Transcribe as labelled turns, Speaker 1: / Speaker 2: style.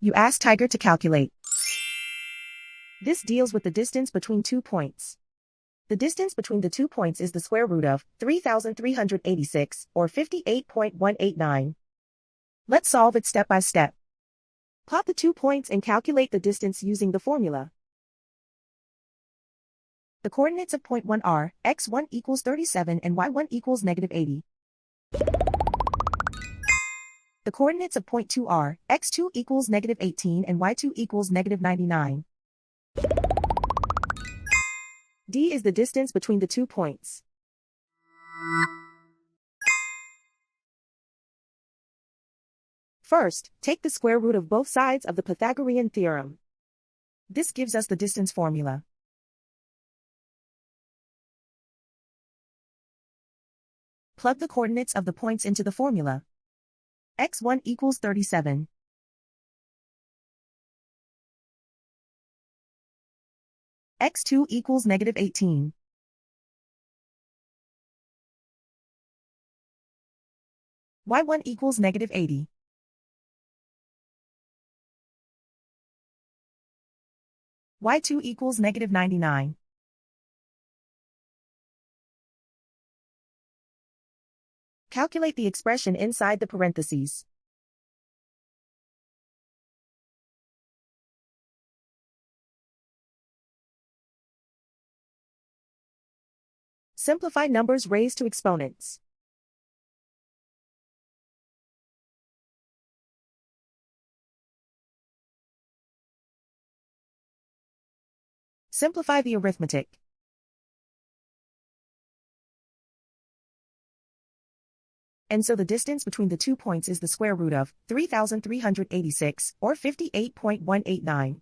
Speaker 1: You ask Tiger to calculate. This deals with the distance between 2 points. The distance between the 2 points is the square root of 3,386, or 58.189. Let's solve it step by step. Plot the 2 points and calculate the distance using the formula. The coordinates of point 1 are x1 equals 37 and y1 equals negative 80. The coordinates of point 2 are x2 equals negative 18 and y2 equals negative 99. D is the distance between the 2 points. First, take the square root of both sides of the Pythagorean theorem. This gives us the distance formula. Plug the coordinates of the points into the formula. x1 equals 37. x2 equals negative 18. y1 equals negative 80. y2 equals negative 99. Calculate the expression inside the parentheses. Simplify numbers raised to exponents. Simplify the arithmetic. And so the distance between the 2 points is the square root of 3,386, or 58.189.